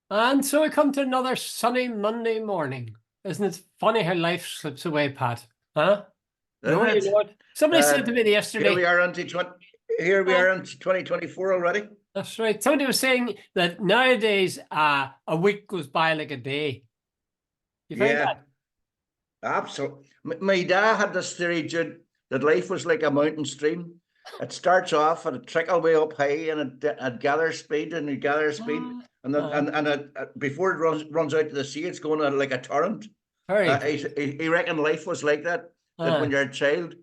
And so we come to another sunny Monday morning. Isn't it funny how life slips away, Pat? Huh? Isn't You it? know what? Somebody said to me Here we yesterday, are into 20, here we are into 2024 already. that's right. Somebody was saying that nowadays a week goes by like a day. You find Yeah, that? absolutely. My dad had this theory, Jude, that life was like a mountain stream. It starts off and it trickle way up high, and it gathers speed and it gathers speed, Ah, and then, and before it runs out to the sea, it's going like a torrent. very good. He reckoned life was like that. That Uh, when you're a child,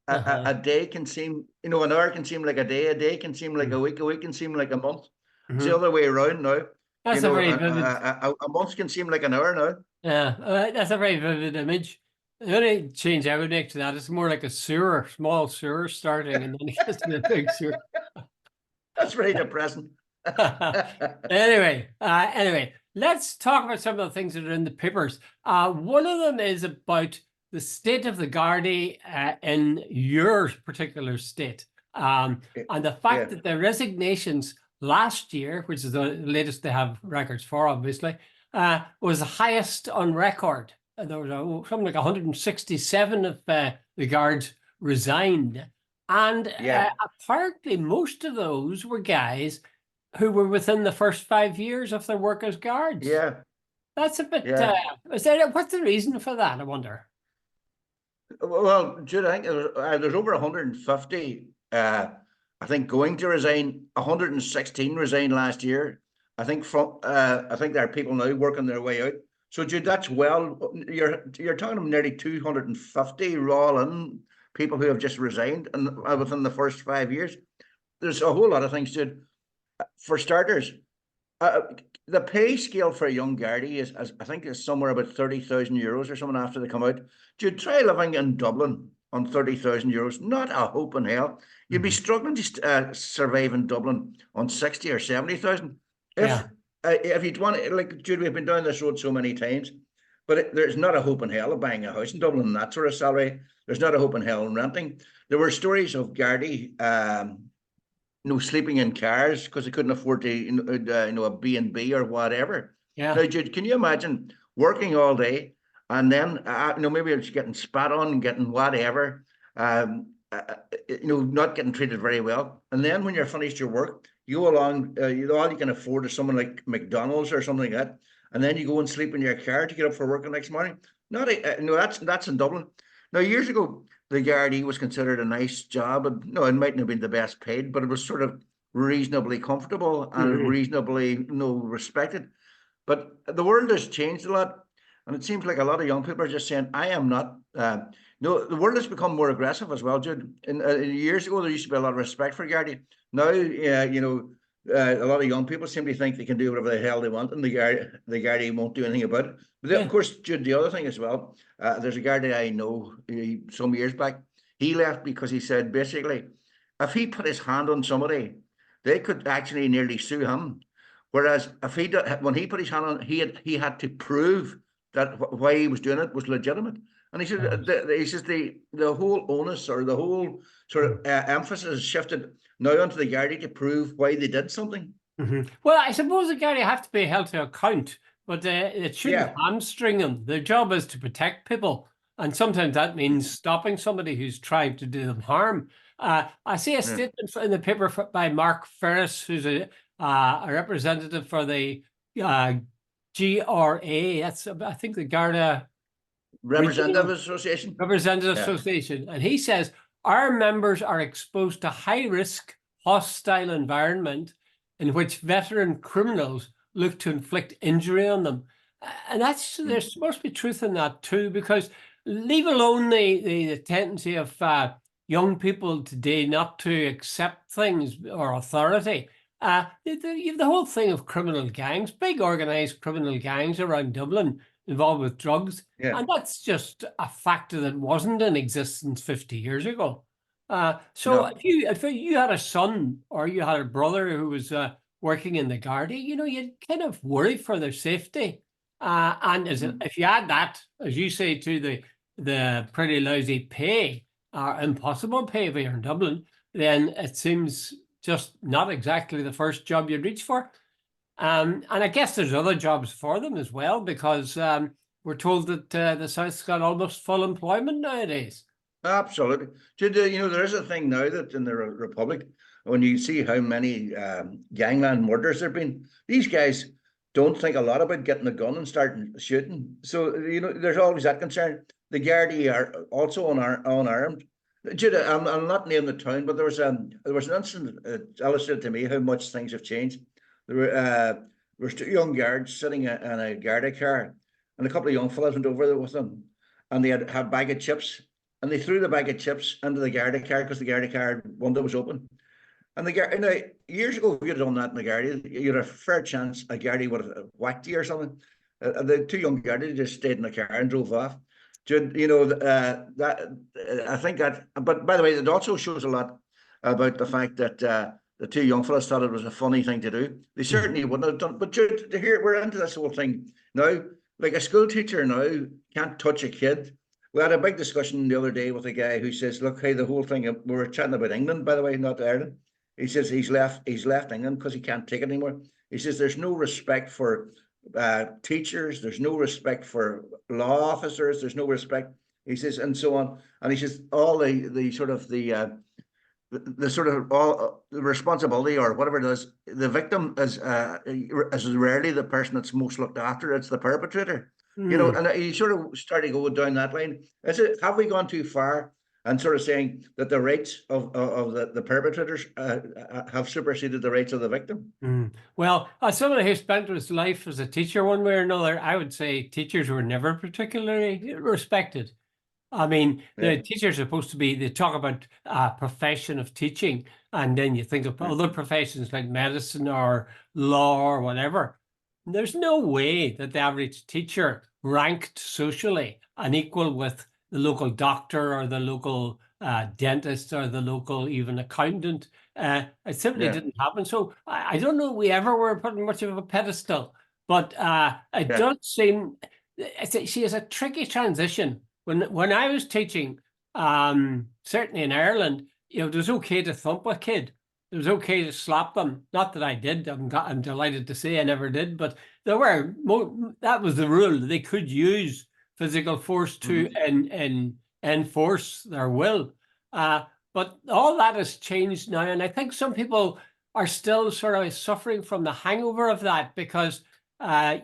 uh-huh. a day can seem, an hour can seem like a day can seem like Mm-hmm. a week can seem like a month. It's the Mm-hmm. other way around now. That's a very vivid. A month can seem like an hour now. Yeah, that's a very vivid image. The only change I would make to that is more like a sewer, small sewer starting, and then it gets to the big sewer. That's very depressing. Anyway, let's talk about some of the things that are in the papers. One of them is about the state of the Gardaí in your particular state, and the fact Yeah, that the resignations last year, which is the latest they have records for, obviously, was the highest on record. There was something like 167 of the guards resigned. And yeah, apparently most of those were guys who were within the first 5 years of their work as guards. yeah, That's a bit, yeah. what's the reason for that, I wonder? Well, Jude, I think there's over 150. I think going to resign. 116 resigned last year. I think there are people now working their way out. So, Jude, that's you're talking about nearly 250 raw in people who have just resigned and within the first 5 years. There's a whole lot of things, Jude. For starters, uh, the pay scale for a young Gardaí is, I think, is somewhere about 30,000 euros or something after they come out. Do you try living in Dublin on 30,000 euros? Not a hope in hell. You'd be struggling to survive in Dublin on 60 or 70,000. Yeah. If you'd want, like, Jude, we've been down this road so many times, but there's not a hope in hell of buying a house in Dublin and that sort of salary. There's not a hope in hell in renting. There were stories of Gardaí sleeping in cars because they couldn't afford to, a B&B or whatever. Yeah. Now, Jude, can you imagine working all day and then, maybe it's getting spat on and getting whatever, not getting treated very well. And then when you're finished your work, you go along, all you can afford is someone like McDonald's or something like that. And then you go and sleep in your car to get up for work the next morning. Not, no, that's in Dublin. Now, years ago, the Gardaí was considered a nice job, and no, it mightn't have been the best paid, but it was sort of reasonably comfortable and Mhm. reasonably, respected. But the world has changed a lot, and it seems like a lot of young people are just saying, "I am not." No, the world has become more aggressive as well, Jude. Years ago, there used to be a lot of respect for Gardaí. Now, a lot of young people seem to think they can do whatever the hell they want, and the Gardaí won't do anything about it. But of Yeah. course, Jude, the other thing as well, there's a Gardaí I know some years back. He left because he said basically, if he put his hand on somebody, they could actually nearly sue him. Whereas when he put his hand on, he had to prove that why he was doing it was legitimate. And he said, the whole onus or the whole sort of emphasis shifted now onto the Gardaí to prove why they did something. Well, I suppose the Gardaí have to be held to account, but it shouldn't Yeah, hamstring them. Their job is to protect people, and sometimes that means stopping somebody who's trying to do them harm. I see a yeah. statement in the paper by Mark Ferris, who's a representative for the GRA. That's, I think, the Garda Representative Regional Association. Representative Yeah. Association. And he says, our members are exposed to high risk, hostile environment in which veteran criminals look to inflict injury on them. And there's supposed to be truth in that too, because leave alone the tendency of young people today not to accept things or authority. You have the whole thing of criminal gangs, big organized criminal gangs around Dublin involved with drugs. Yeah. And that's just a factor that wasn't in existence 50 years ago. So No. if you had a son or you had a brother who was working in the Gardaí, you'd kind of worry for their safety. And if you add that, as you say, to the pretty lousy pay or impossible pay if you're in Dublin, then it seems just not exactly the first job you'd reach for. And I guess there's other jobs for them as well, because we're told that the South's got almost full employment nowadays. Absolutely. There is a thing now that in the Republic, when you see how many gangland murders there have been, these guys don't think a lot about getting a gun and starting shooting. So, there's always that concern. The Gardaí are also unarmed. Jude, I'll not name the town, but there was an incident that illustrated to me how much things have changed. There was two young guards sitting in a Garda car, and a couple of young fellas went over there with them, and they had a bag of chips, and they threw the bag of chips into the Garda car because the Garda car window was open. And years ago, if you'd done that in the Garda, you'd have a fair chance a Garda would have whacked you or something. The two young Garda just stayed in the car and drove off. That I think that. But by the way, it also shows a lot about the fact that the two young fellas thought it was a funny thing to do. They certainly wouldn't have done. But here we're into this whole thing now. Like a school teacher now can't touch a kid. We had a big discussion the other day with a guy who says, "Look, hey, the whole thing." We were chatting about England, by the way, not Ireland. He says he's left England because he can't take it anymore. He says there's no respect for teachers, there's no respect for law officers, there's no respect. He says, and so on. And he says all the sort of the sort of all the responsibility or whatever it is, the victim is rarely the person that's most looked after. It's the perpetrator. And you sort of start to go down that line. Have we gone too far and sort of saying that the rights of the perpetrators have superseded the rights of the victim? Well, as someone who spent his life as a teacher one way or another, I would say teachers were never particularly respected. I mean, the teachers are supposed to be, they talk about profession of teaching, and then you think of other professions like medicine or law or whatever. There's no way that the average teacher ranked socially and equal with the local doctor or the local dentist or the local even accountant. It simply didn't happen. So I don't know we ever were put on much of a pedestal, but it does seem, she has a tricky transition. When I was teaching, certainly in Ireland, it was okay to thump a kid. It was okay to slap them. Not that I did. I'm delighted to say I never did, but that was the rule. They could use physical force to enforce their will. But all that has changed now. And I think some people are still sort of suffering from the hangover of that, because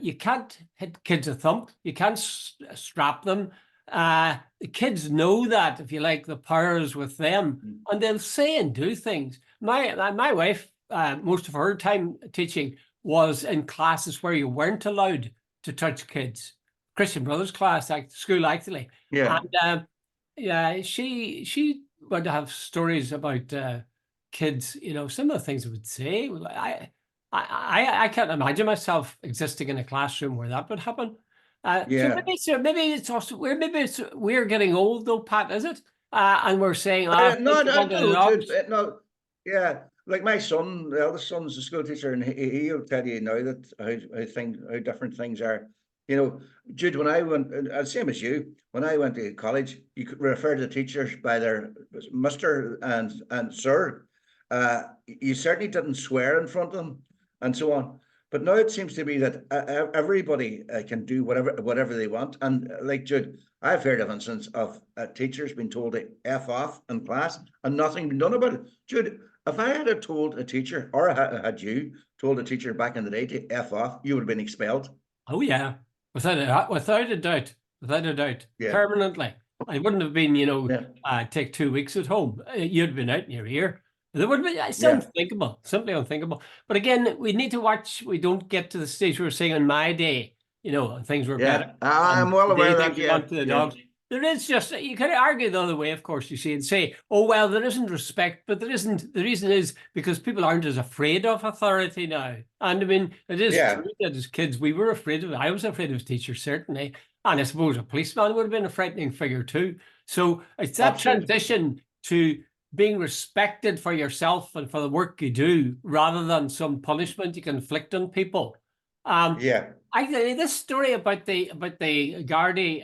you can't hit kids a thump. You can't strap them. The kids know that, if you like, the power is with them, and they'll say and do things. My wife, most of her time teaching was in classes where you weren't allowed to touch kids. Christian Brothers class, school actually. And she would have stories about kids. Some of the things I would say. I can't imagine myself existing in a classroom where that would happen. So maybe it's also we're getting old though, Pat, is it? And we're saying, no, yeah. Like my son, the eldest son's a school teacher, and he'll tell you now that how different things are. Jude, when I went, same as you, when I went to college, you could refer to the teachers by their Mr. and Sir. You certainly didn't swear in front of them, and so on. But now it seems to be that everybody can do whatever they want. And like Jude, I've heard of instances of teachers being told to F off in class and nothing been done about it. Jude, if I had told a teacher, or had you told a teacher back in the day to F off, you would have been expelled. Oh yeah, without a doubt, permanently. I wouldn't have been, take 2 weeks at home. You'd have been out in your ear. There would be, it's unthinkable, simply unthinkable. But again, we need to watch. We don't get to the stage we were saying in my day, things were better. I'm well aware of that. There is just, you can argue the other way, of course, you see, and say, oh, well, there isn't respect, but there isn't. The reason is because people aren't as afraid of authority now. And I mean, it is true that as kids, we were afraid of it. I was afraid of teachers, certainly. And I suppose a policeman would have been a frightening figure too. So it's that transition to being respected for yourself and for the work you do, rather than some punishment you can inflict on people. This story about the Gardaí,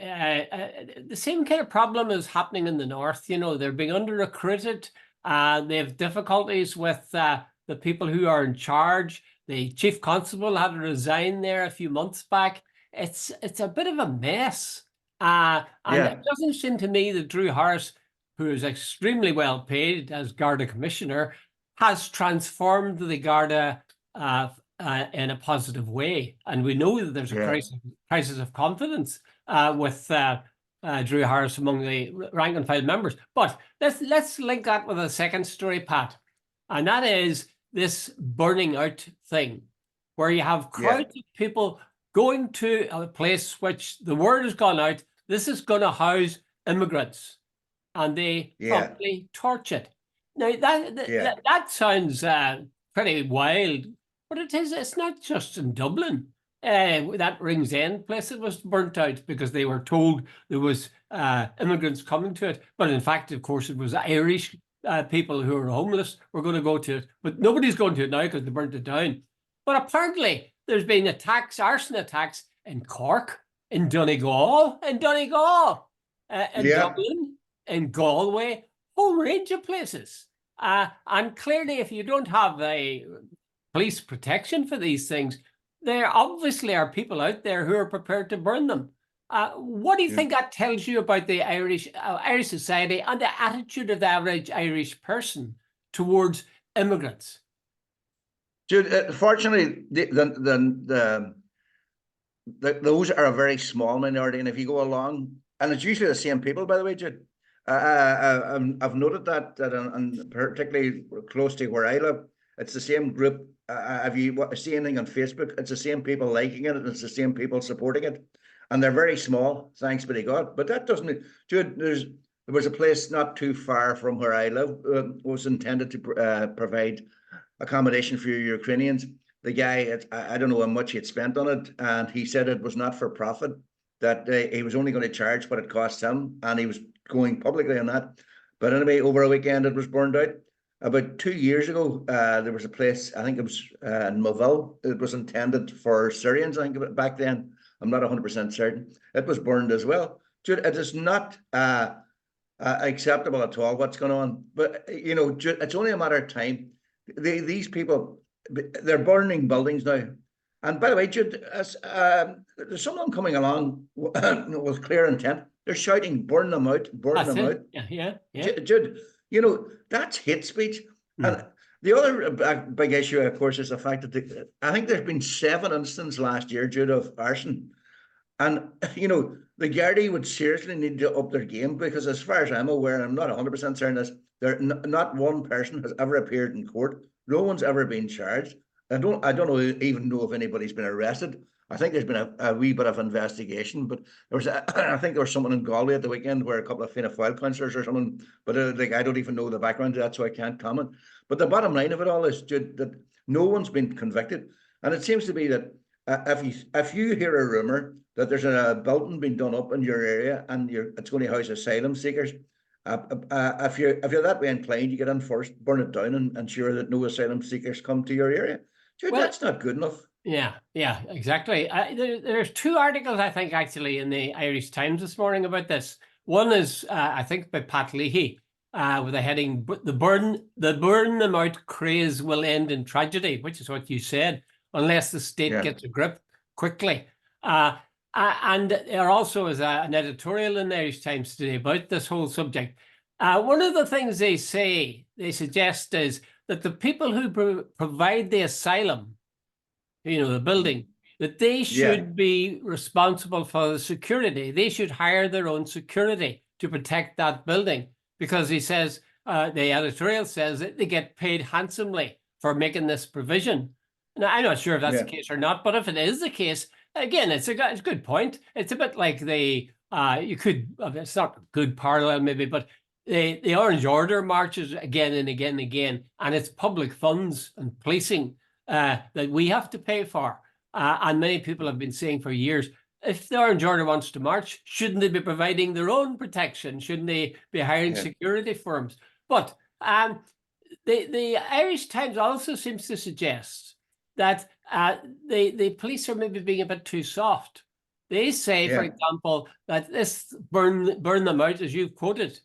the same kind of problem is happening in the north. They're being under-recruited. They have difficulties with the people who are in charge. The chief constable had to resign there a few months back. It's a bit of a mess. And it doesn't seem to me that Drew Harris, who is extremely well paid as Garda commissioner, has transformed the Garda in a positive way. And we know that there's a crisis of confidence with Drew Harris among the rank and file members. But let's link that with a second story, Pat. And that is this burning out thing, where you have crowds of people going to a place which the word has gone out, this is going to house immigrants, and they promptly torch it. Now, that sounds pretty wild, but it's not just in Dublin. That Rings End place that was burnt out because they were told there was immigrants coming to it. But in fact, of course, it was Irish people who are homeless were going to go to it. But nobody's going to it now because they burnt it down. But apparently, there's been arson attacks in Cork, in Donegal, in Dublin, in Galway, whole range of places. And clearly, if you don't have a police protection for these things, there obviously are people out there who are prepared to burn them. What do you think that tells you about the Irish society and the attitude of the average Irish person towards immigrants? Jude, fortunately, those are a very small minority, and if you go along, and it's usually the same people, by the way, Jude. I've noted that, and particularly close to where I live, it's the same group. If you see anything on Facebook, it's the same people liking it, and it's the same people supporting it, and they're very small, thanks be to God. But that doesn't, Jude. There was a place not too far from where I live, was intended to provide accommodation for Ukrainians. The guy, I don't know how much he had spent on it, and he said it was not for profit, that he was only going to charge what it cost him, and he was going publicly on that. But anyway, over a weekend, it was burned out. About 2 years ago, there was a place, I think it was in Moville, it was intended for Syrians, I think, back then. I'm not 100% certain. It was burned as well. It is not acceptable at all what's going on. But, you know, it's only a matter of time. These people, they're burning buildings now. And by the way, Jude, there's someone coming along with clear intent. They're shouting, burn them out, burn them out. Yeah. Jude, you know, that's hate speech. And the other big issue, of course, is the fact that I think there's been 7 instances last year, Jude, of arson. And, you know, the Gardaí would seriously need to up their game, because as far as I'm aware, and I'm not 100% certain not one person has ever appeared in court. No one's ever been charged. I don't even know if anybody's been arrested. I think there's been a wee bit of investigation, but I think there was someone in Galway at the weekend where a couple of Fianna Fáil councillors or someone, but I don't even know the background to that, so I can't comment. But the bottom line of it all is, Jude, that no one's been convicted, and it seems to be that if you hear a rumor that there's a building being done up in your area and it's going to house asylum seekers, if you're that way inclined, you get in first, burn it down, and ensure that no asylum seekers come to your area. Jude, that's not good enough. Yeah, exactly. There's 2 articles, I think, actually, in the Irish Times this morning about this. One is, I think, by Pat Leahy, with a heading, the burn them out craze will end in tragedy, which is what you said, unless the state gets a grip quickly. And there also is an editorial in the Irish Times today about this whole subject. One of the things they suggest is that the people who provide the asylum, you know, the building, that they should be responsible for the security. They should hire their own security to protect that building, because he says, the editorial says that they get paid handsomely for making this provision. Now, I'm not sure if that's the case or not, but if it is the case, again, it's a good point. It's a bit like it's not a good parallel maybe, but the Orange Order marches again and again and again, and it's public funds and policing that we have to pay for. And many people have been saying for years, if the Orange Order wants to march, shouldn't they be providing their own protection? Shouldn't they be hiring security firms? But the Irish Times also seems to suggest that the police are maybe being a bit too soft. They say, for example, that this burn them out, as you've quoted,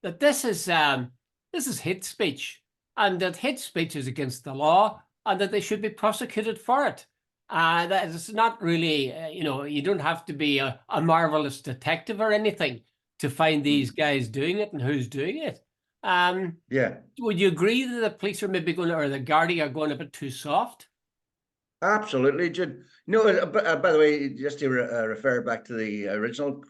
that this is hate speech, and that hate speech is against the law, and that they should be prosecuted for it. That it's not really, you don't have to be a marvelous detective or anything to find these guys doing it and who's doing it. Yeah. Would you agree that the police are maybe going, or the Gardaí are going a bit too soft? Absolutely, Jude. No, by the way, just to refer back to the original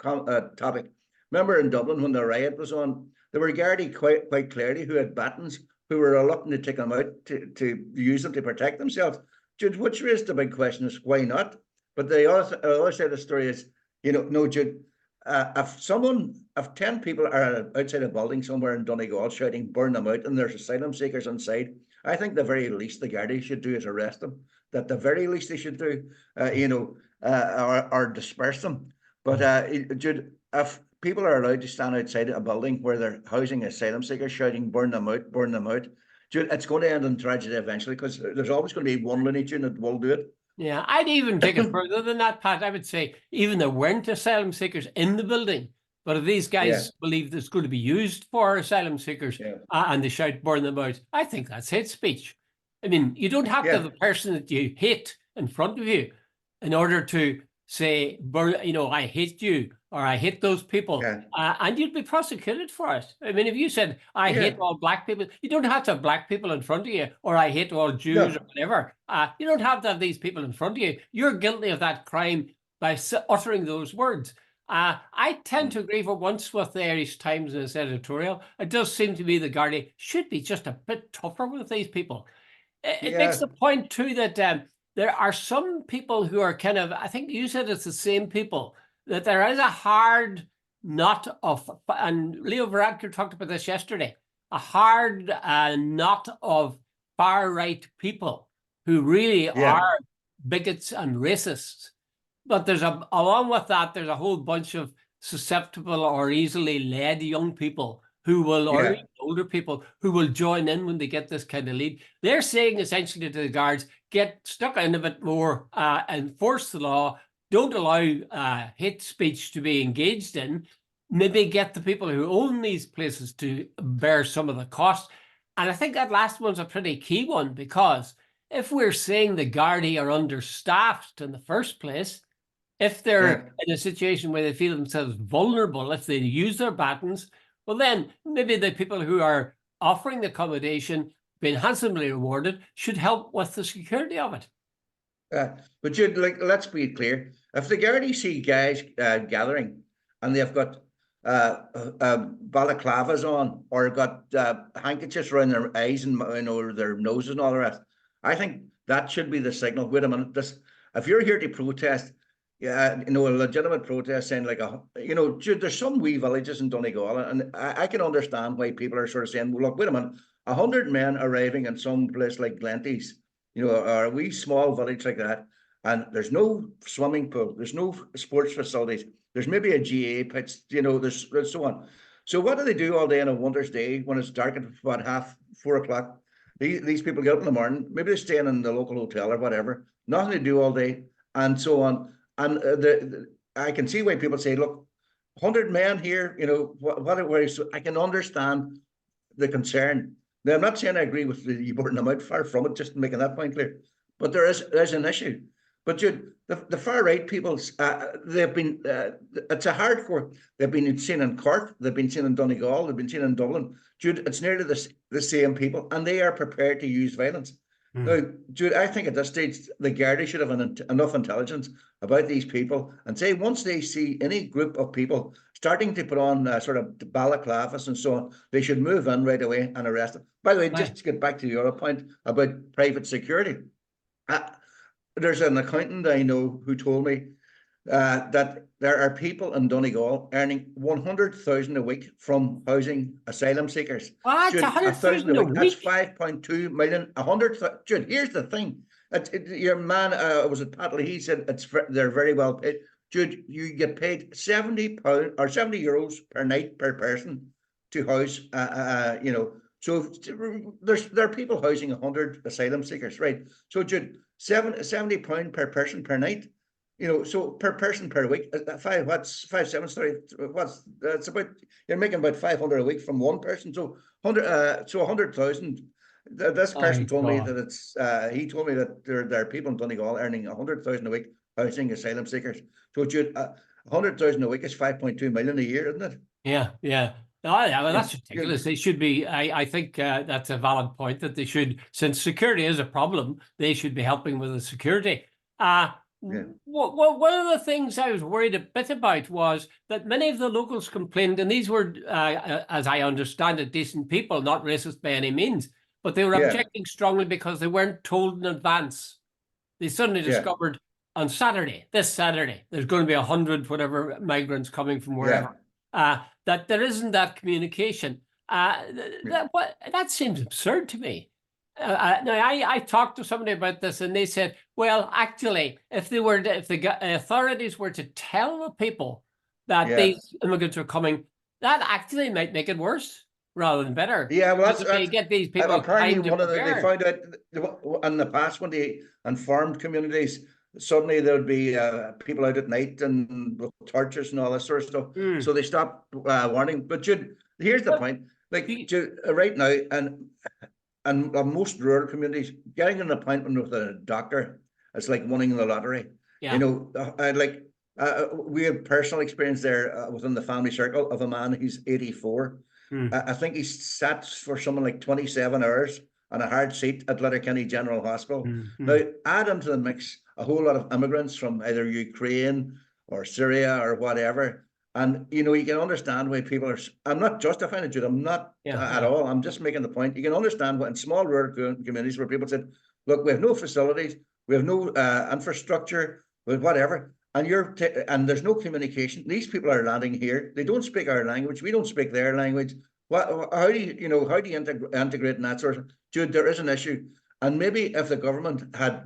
topic, remember in Dublin when the riot was on, there were Gardaí quite clearly who had batons who were reluctant to take them out to use them to protect themselves. Jude, which raised the big question is why not? But the other side of the story is, no, Jude, if 10 people are outside a building somewhere in Donegal shouting, burn them out, and there's asylum seekers inside, I think the very least the Gardaí should do is arrest them. That the very least they should do, or disperse them. But Jude, if people are allowed to stand outside a building where they're housing asylum seekers shouting, burn them out, Jude, it's going to end in tragedy eventually, because there's always going to be one Looney Tune that will do it. Yeah, I'd even take it further than that, Pat. I would say even there weren't asylum seekers in the building, but if these guys believe it's going to be used for asylum seekers and they shout, burn them out, I think that's hate speech. I mean, you don't have to have the person that you hate in front of you in order to say, I hate you, or I hate those people, and you'd be prosecuted for it. I mean, if you said, I hate all black people, you don't have to have black people in front of you, or I hate all Jews or whatever. You don't have to have these people in front of you. You're guilty of that crime by uttering those words. I tend to agree for once with the Irish Times in its editorial. It does seem to me the Gardaí should be just a bit tougher with these people. It makes the point too that there are some people who are kind of, I think you said it's the same people, that there is a hard knot of, and Leo Varadkar talked about this yesterday, a hard knot of far-right people who really are bigots and racists. But there's along with that, there's a whole bunch of susceptible or easily led young people who will, or older people who will join in when they get this kind of lead. They're saying essentially to the guards, get stuck in a bit more, enforce the law, don't allow hate speech to be engaged in, maybe get the people who own these places to bear some of the cost. And I think that last one's a pretty key one, because if we're saying the Gardaí are understaffed in the first place, if they're in a situation where they feel themselves vulnerable, if they use their batons, well, then maybe the people who are offering the accommodation, being handsomely rewarded, should help with the security of it. But Jude, let's be clear. If the Gardaí see guys gathering and they've got balaclavas on, or got handkerchiefs around their eyes and their noses and all the rest, I think that should be the signal. Wait a minute, if you're here to protest, a legitimate protest saying Jude, there's some wee villages in Donegal, and I can understand why people are sort of saying, well, look, wait a minute, 100 men arriving in some place like Glenties, or a wee small village like that, and there's no swimming pool, there's no sports facilities, there's maybe a GA pitch, there's so on. So what do they do all day on a winter's day when it's dark at about 4 o'clock? These people get up in the morning, maybe they're staying in the local hotel or whatever, nothing to do all day, and so on. And I can see why people say, look, 100 men here, so I can understand the concern. Now, I'm not saying I agree with you burning them out, far from it, just making that point clear. But there's an issue. But Jude, the far right people, they've been, it's a hardcore. They've been seen in Cork, they've been seen in Donegal, they've been seen in Dublin. Jude, it's nearly the same people, and they are prepared to use violence. Now, Jude, I think at this stage, the Garda should have enough intelligence about these people and say, once they see any group of people starting to put on sort of balaclavas and so on, they should move in right away and arrest them. By the way, just to get back to the other point about private security, there's an accountant I know who told me that there are people in Donegal earning 100,000 a week from housing asylum seekers. What? Jude, 100,000 a week? That's 5.2 million. 100,000. Jude, here's the thing. Your man was it Pat? He said they're very well paid. Jude, you get paid £70 or €70 per night per person to house. So there are people housing 100 asylum seekers, right? So Jude, £70 per person per night. So per person per week, what's 5 7 sorry, it's about, you're making about 500 a week from one person. So 100,000 This person My told me that God. it's, he told me that there are people in Donegal earning 100,000 a week housing asylum seekers. So Jude, 100,000 a week is 5.2 million a year, isn't it? Yeah, yeah. No, yeah, well, that's You ridiculous. They should be. I think that's a valid point that they should, since security is a problem, they should be helping with the security. yeah, One of the things I was worried a bit about was that many of the locals complained, and these were, as I understand it, decent people, not racist by any means, but they were yeah, objecting strongly because they weren't told in advance. They suddenly yeah, discovered on Saturday, this Saturday, there's going to be 100 whatever migrants coming from yeah, wherever. That there isn't that communication. yeah, That seems absurd to me. Now, I talked to somebody about this, and they said, well, actually, if the authorities were to tell the people that yeah. these immigrants are coming, that actually might make it worse rather than better. Yeah, well, Because they that's get these people apparently time to one of they prepare. found out in the past when they informed communities, suddenly there'd be people out at night and with torches and all this sort of stuff. Hmm. So they stopped warning. But Jude, here's the But point: like the- Jude, right now, and most rural communities, getting an appointment with a doctor is like winning the lottery. You yeah. know, we have personal experience there within the family circle of a man who's 84. Hmm. I think he sat for something like 27 hours on a hard seat at Letterkenny General Hospital. Hmm. Now, add into the mix a whole lot of immigrants from either Ukraine or Syria or whatever. And, you know, you can understand why people are, I'm not justifying it, Jude, I'm not Yeah. at Yeah. all. I'm just making the point. You can understand what in small rural communities where people said, look, we have no facilities, we have no infrastructure, with whatever. And and there's no communication. These people are landing here. They don't speak our language. We don't speak their language. How do how do you integrate in that sort of? Jude, there is an issue, and maybe if the government had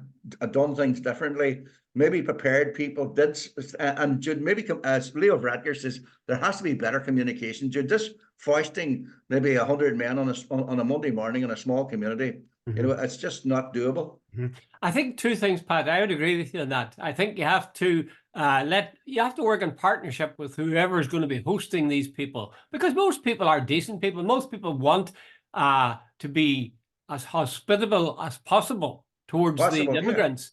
done things differently, maybe prepared people did, and Jude, maybe as Leo Radker says, there has to be better communication. Jude, just foisting maybe 100 men on a Monday morning in a small community, Hmm. it's just not doable. I think two things, Pat. I would agree with you on that. I think you have to you have to work in partnership with whoever is going to be hosting these people, because most people are decent people. Most people want to be as hospitable as possible towards the Possible, yeah, immigrants.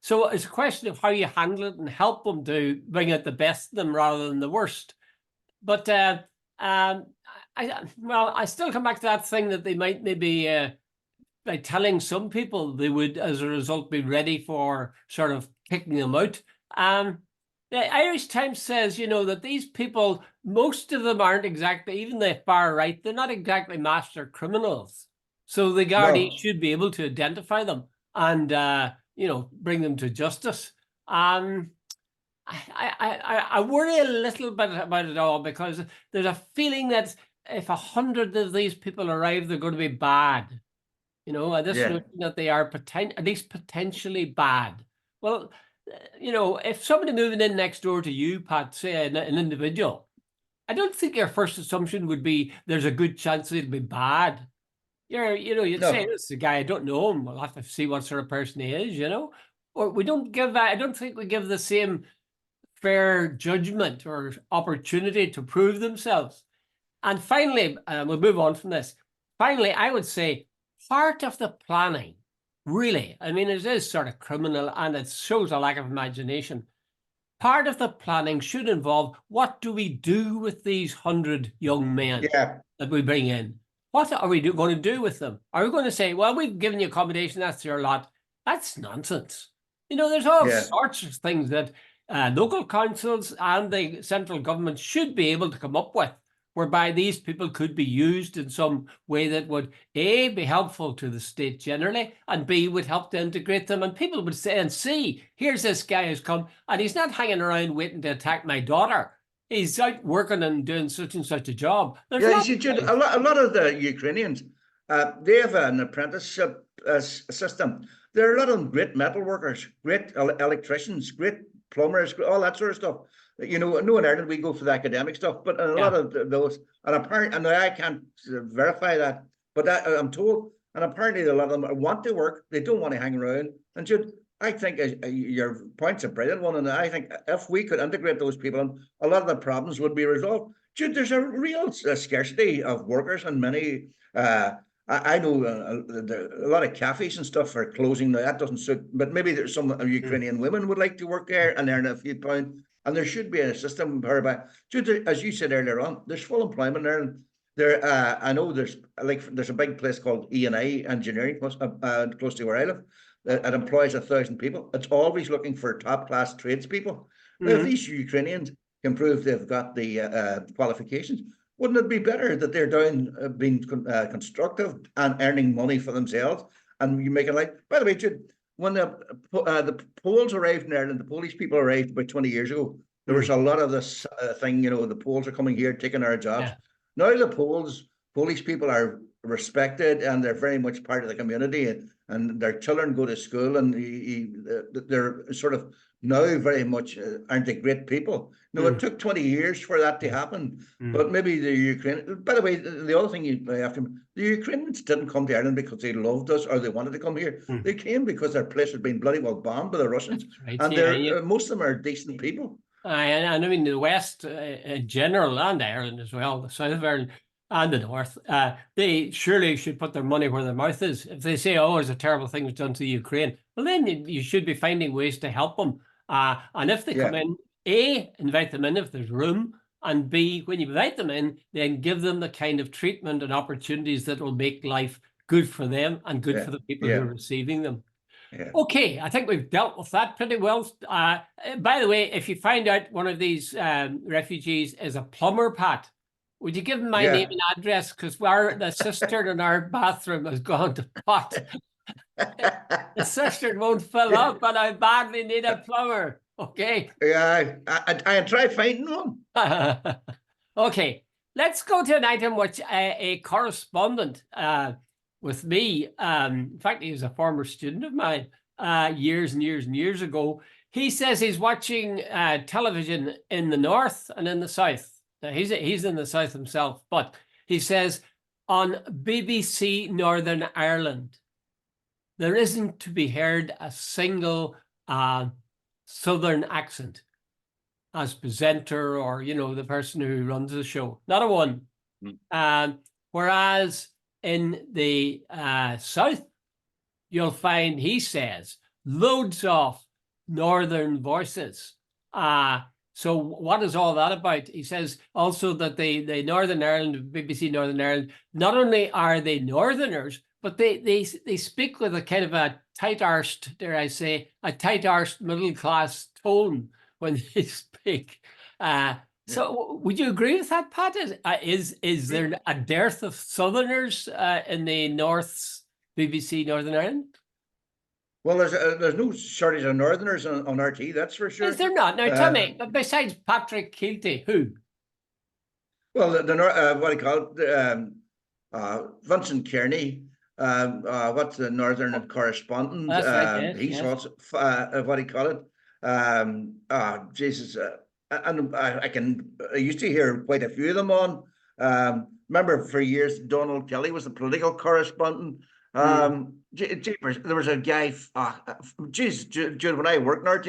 So it's a question of how you handle it and help them to bring out the best of them rather than the worst. But I still come back to that thing that they might maybe by telling some people they would, as a result, be ready for sort of kicking them out. The Irish Times says, that these people, most of them aren't exactly, even the far right, they're not exactly master criminals. So the Gardaí no, should be able to identify them and, bring them to justice. I worry a little bit about it all, because there's a feeling that if 100 of these people arrive, they're going to be bad. This yeah, notion that they are at least potentially bad. Well, if somebody moving in next door to you, Pat, say an individual, I don't think your first assumption would be there's a good chance it'll be bad. You'd say, no, this is a guy, I don't know him. We'll have to see what sort of person he is, Or we don't give that, I don't think we give the same fair judgment or opportunity to prove themselves. And finally, we'll move on from this. Finally, I would say part of the planning, really, I mean, it is sort of criminal and it shows a lack of imagination. Part of the planning should involve, what do we do with these 100 young men yeah, that we bring in? What are we going to do with them? Are we going to say, well, we've given you accommodation, that's your lot? That's nonsense. There's all yeah. sorts of things that local councils and the central government should be able to come up with, whereby these people could be used in some way that would, A, be helpful to the state generally, and B, would help to integrate them. And people would say and see, here's this guy who's come, and he's not hanging around waiting to attack my daughter. He's out working and doing such and such a job. There's Yeah, you lots see, of Jude, things. a lot of the Ukrainians, they have an apprenticeship system. There are a lot of them great metal workers, great electricians, great plumbers, all that sort of stuff. No, in Ireland we go for the academic stuff, but a lot Yeah. of those, and apparently, and I can't verify that, but I'm told, and apparently a lot of them want to work, they don't want to hang around. And Jude, I think your point's a brilliant one, and I think if we could integrate those people, a lot of the problems would be resolved. Jude, there's a real scarcity of workers in many I know a lot of cafes and stuff are closing now. That doesn't suit, but maybe there's some Ukrainian women would like to work there and earn a few pounds. And there should be a system whereby, as you said earlier on, there's full employment there. And there, I know there's a big place called E&I Engineering close to where I live. It employs 1,000 people. It's always looking for top class tradespeople. Now, if these Ukrainians can prove they've got the qualifications, wouldn't it be better that they're down being constructive and earning money for themselves? And you make it like, by the way, Jude, when the Poles arrived in Ireland, the Polish people arrived about 20 years ago. There was a lot of this thing, the Poles are coming here, taking our jobs. Yeah. Now the Polish people are respected and they're very much part of the community, and their children go to school, and they're sort of now very much aren't they great people. No, it took 20 years for that to happen, but maybe the Ukraine. By the way, the other thing you have to, the Ukrainians didn't come to Ireland because they loved us or they wanted to come here. They came because their place had been bloody well bombed by the Russians, right, and most of them are decent people. And I mean, the West in general, and Ireland as well, the south of Ireland and the north, they surely should put their money where their mouth is. If they say, oh, there's a terrible thing was done to Ukraine, well, then you should be finding ways to help them. And if they come in, A, invite them in if there's room, and B, when you invite them in, then give them the kind of treatment and opportunities that will make life good for them and good for the people who are receiving them. Yeah. Okay, I think we've dealt with that pretty well. By the way, if you find out one of these refugees is a plumber, Pat, would you give him my name and address? Because the cistern in our bathroom has gone to pot. The cistern won't fill up, and I badly need a plumber. Okay. Yeah, I try finding one. Okay, let's go to an item which a correspondent with me, in fact, he was a former student of mine years and years and years ago. He says he's watching television in the north and in the south. Now, he's in the south himself, but he says on BBC Northern Ireland, there isn't to be heard a single southern accent as presenter or, the person who runs the show. Not a one. Whereas in the south, you'll find, he says, loads of northern voices. So what is all that about? He says also that the Northern Ireland, BBC Northern Ireland, not only are they northerners, but they speak with a kind of a tight-arsed, dare I say, a tight-arsed middle-class tone when they speak. So would you agree with that, Pat? Is there a dearth of Southerners in the North's BBC Northern Ireland? Well, there's no shortage of Northerners on RT, that's for sure. Is there not? Now tell me, besides Patrick Keelty, who? Well, what do you call it? Vincent Kearney, what's the Northern correspondent? That's right, yes, he's also, what do you call it? Jesus. And I used to hear quite a few of them on. Remember, for years, Donald Kelly was the political correspondent. There was a guy, Jude, when I worked in RT,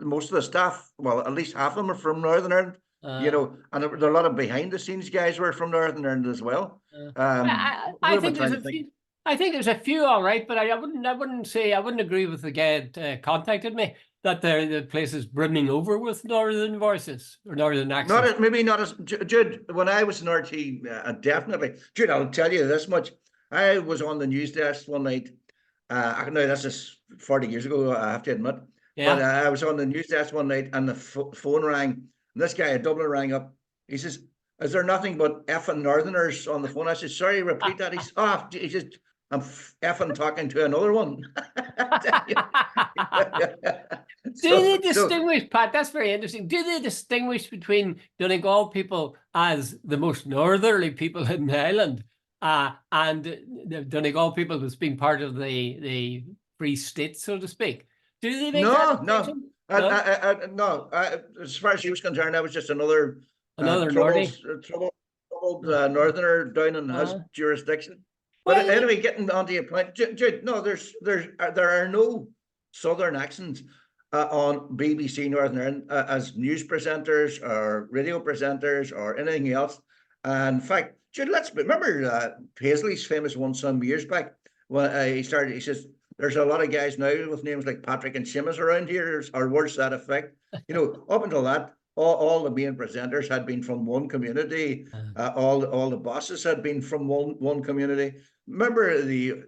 most of the staff, well, at least half of them are from Northern Ireland, and there are a lot of behind-the-scenes guys who are from Northern Ireland as well. I think there's a few. I think there's a few, all right, but I wouldn't agree with the guy that contacted me that the place is brimming over with northern voices or northern accents. Maybe not as Jude. When I was in RT, definitely, Jude. I'll tell you this much: I was on the news desk one night. Now this is 40 years ago, I have to admit. Yeah. But I was on the news desk one night, and the phone rang. And this guy in Dublin rang up. He says, "Is there nothing but effing Northerners on the phone?" I said, "Sorry, repeat that." He says, I'm effing talking to another one. Do they distinguish, Pat? That's very interesting. Do they distinguish between Donegal people as the most northerly people in the island and the Donegal people as being part of the Free State, so to speak? Do they make that distinction? No. As far as she was concerned, I was just another troubled northerner down in his jurisdiction. But anyway, getting onto your point, Jude, no, there are no southern accents on BBC Northern Ireland as news presenters or radio presenters or anything else. And in fact, Jude, let's remember Paisley's famous one some years back when he started. He says, "There's a lot of guys now with names like Patrick and Seamus around here, or words to that effect." You know, up until that, all the main presenters had been from one community. All the bosses had been from one community. Remember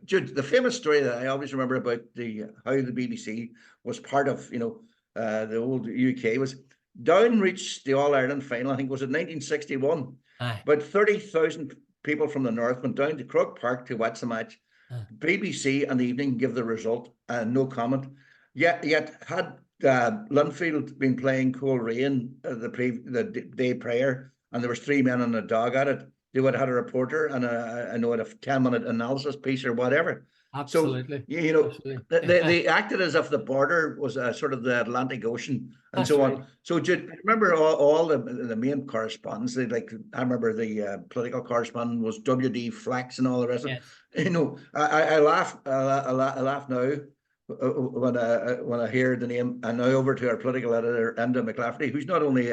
Jude, the famous story that I always remember about how the BBC was part of, the old UK was Down reached the All Ireland final. I think it was in 1961. Aye. About 30,000 people from the north went down to Croke Park to watch the match. BBC and the evening give the result, no comment. Yet had Linfield been playing Coleraine the day prior, and there was 3 men on a dog at it, they would have had a reporter and a 10-minute analysis piece or whatever. Absolutely. So, Absolutely. they acted as if the border was sort of the Atlantic Ocean and That's so right. on. So, do you remember all the main correspondence? I remember the political correspondent was W.D. Flax and all the rest of it. Yes. I laugh now when I hear the name, and now over to our political editor, Enda McLafferty, who's not only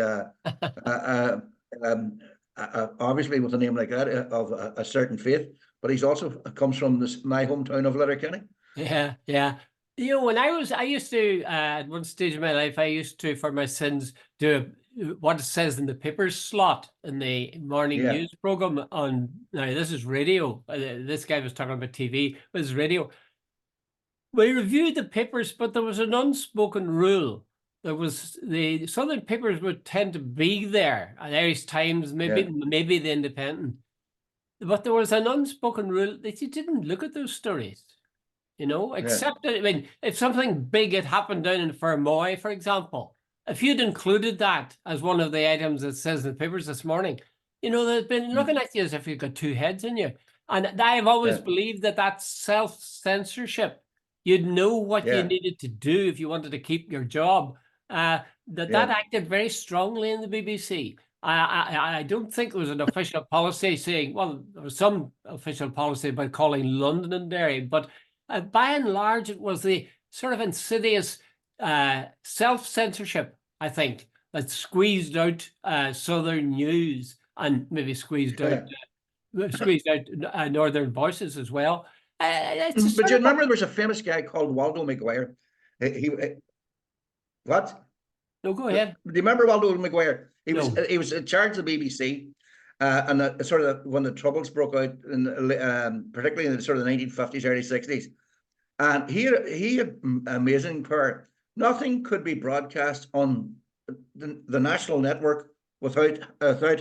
obviously with a name like that of a certain faith, but he's also comes from my hometown of Letterkenny. Yeah, yeah. When I used to, at one stage of my life, I used to, for my sins, do what it says in the papers slot in the morning news program on, now this is radio. This guy was talking about TV, but it's radio. We reviewed the papers, but there was an unspoken rule. There was the Southern papers would tend to be there, and Irish Times, maybe the Independent, but there was an unspoken rule that you didn't look at those stories, except that, I mean, if something big had happened down in Fermoy, for example, if you'd included that as one of the items that says in the papers this morning, they've been looking at you as if you've got 2 heads in you. And I've always believed that that's self-censorship. You'd know what you needed to do if you wanted to keep your job. That acted very strongly in the BBC. I don't think there was an official policy saying, well, there was some official policy about calling Londonderry, but by and large, it was the sort of insidious self-censorship, I think, that squeezed out Southern news and maybe squeezed out Northern voices as well. But you remember there was a famous guy called Waldo Maguire. What? No, go ahead. Do you remember Waldo Maguire? He was in charge of the BBC, and sort of when the Troubles broke out, particularly in the sort of the 1950s, early 60s, and he had amazing power. Nothing could be broadcast on the national network without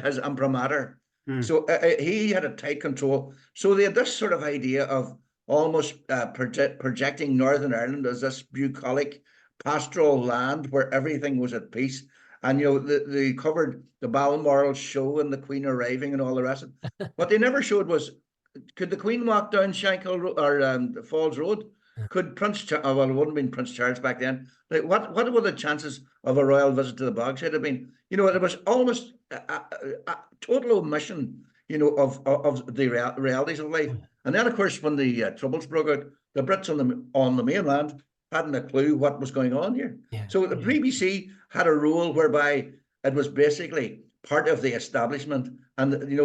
his imprimatur. So he had a tight control. So they had this sort of idea of almost projecting Northern Ireland as this bucolic pastoral land where everything was at peace. And, they covered the Balmoral show and the Queen arriving and all the rest of it. What they never showed was, could the Queen walk down Shankill or Falls Road? Could Prince Charles, well, it wouldn't have been Prince Charles back then. Like, what were the chances of a royal visit to the Bogside have been? It was almost a total omission, of the realities of life. And then, of course, when the Troubles broke out, the Brits on the mainland hadn't a clue what was going on here. So the BBC had a rule whereby it was basically part of the establishment, and the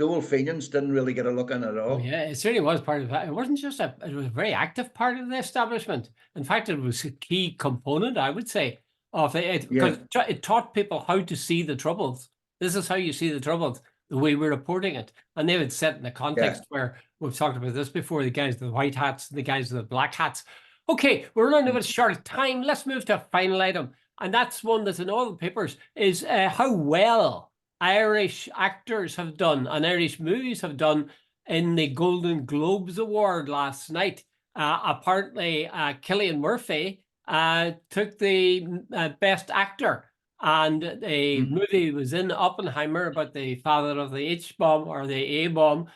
old Fenians didn't really get a look in at all. Oh, yeah, it certainly was part of that. It wasn't just it was a very active part of the establishment. In fact, it was a key component, I would say, of it, because it taught people how to see the Troubles. This is how you see the Troubles, the way we're reporting it. And they would set in the context where we've talked about this before, the guys with the white hats and the guys with the black hats. Okay, we're running a bit short of time. Let's move to a final item. And that's one that's in all the papers, is how well Irish actors have done and Irish movies have done in the Golden Globes Award last night. Apparently, Cillian Murphy took the Best Actor, and the movie was in Oppenheimer, but the father of the H-bomb or the A-bomb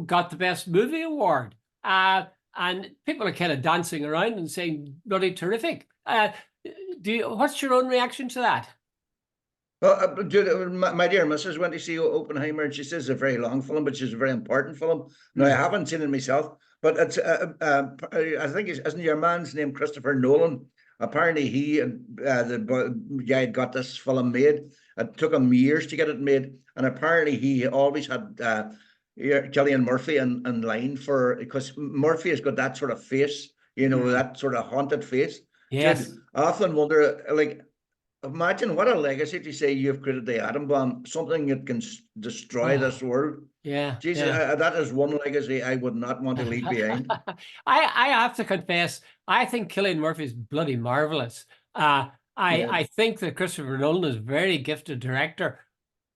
got the Best Movie Award. And people are kind of dancing around and saying, bloody terrific. What's your own reaction to that? Well, my dear missus went to see Oppenheimer, and she says it's a very long film, but it's a very important film. Now, I haven't seen it myself, but it's I think isn't your man's name Christopher Nolan? Apparently, the guy got this film made, It took him years to get it made, and apparently he always had Cillian Murphy in line for, because Murphy has got that sort of face, that sort of haunted face. Yes. Jude, I often wonder, like, imagine what a legacy to say you've created the atom bomb, something that can destroy this world. Yeah. Jesus, yeah. that is one legacy I would not want to leave behind. I have to confess, I think Cillian Murphy is bloody marvelous. I think that Christopher Nolan is a very gifted director,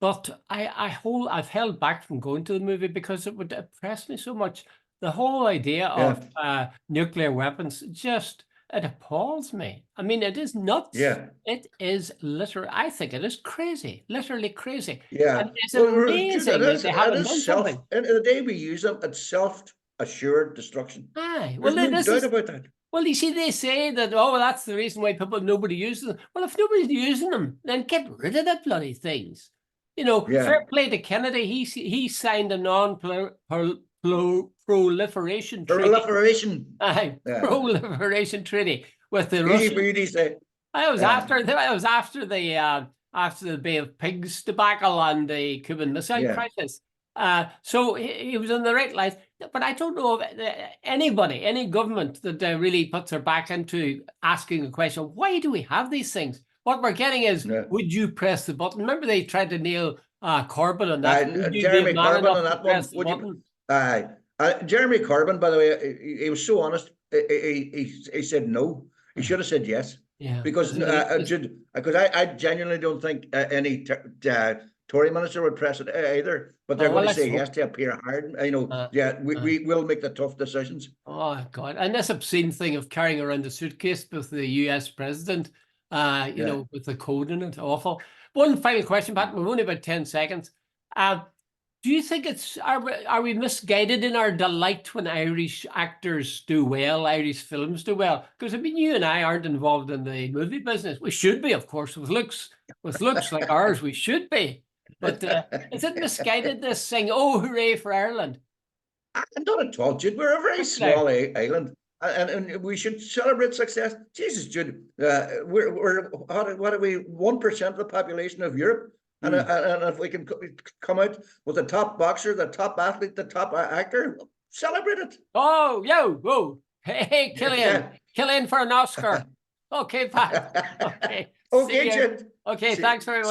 but I've held back from going to the movie because it would depress me so much. The whole idea of nuclear weapons it appalls me. I mean, it is nuts. Yeah. It is literally, I think it is crazy, literally crazy. Yeah. And it's amazing that they haven't done something. And the day we use them, it's self-assured destruction. Aye. There's no doubt about that. Well, you see, they say that, well, that's the reason why nobody uses them. Well, if nobody's using them, then get rid of the bloody things. Fair play to Kennedy. He signed a non-proliferation treaty. Proliferation treaty with the Russians. Easy for you to say. I was after the Bay of Pigs debacle and the Cuban Missile Crisis. So he was on the right line. But I don't know if any government that really puts their back into asking a question, why do we have these things? What we're getting is, would you press the button? Remember they tried to nail Corbyn on that. Jeremy Corbyn on that one. Jeremy Corbyn, by the way, he was so honest. He said no. He should have said yes. Yeah. Because I genuinely don't think any Tory minister would press it either. But they're going to say yes to appear hard. We will make the tough decisions. Oh God! And this obscene thing of carrying around a suitcase with the U.S. president, with the code in it, awful. One final question, Pat. We've only about 10 seconds. Do you think are we misguided in our delight when Irish actors do well, Irish films do well? Because I mean, you and I aren't involved in the movie business. We should be, of course, with looks like ours. We should be. But is it misguided, this thing? Oh, hooray for Ireland! Not at all, Jude. We're a very small island, and we should celebrate success. Jesus, Jude, we're what are we? 1% of the population of Europe. And if we can come out with the top boxer, the top athlete, the top actor, celebrate it. Oh, whoa. Hey, Cillian for an Oscar. Okay, Pat. Okay. Okay, Jude. Okay, thanks very much.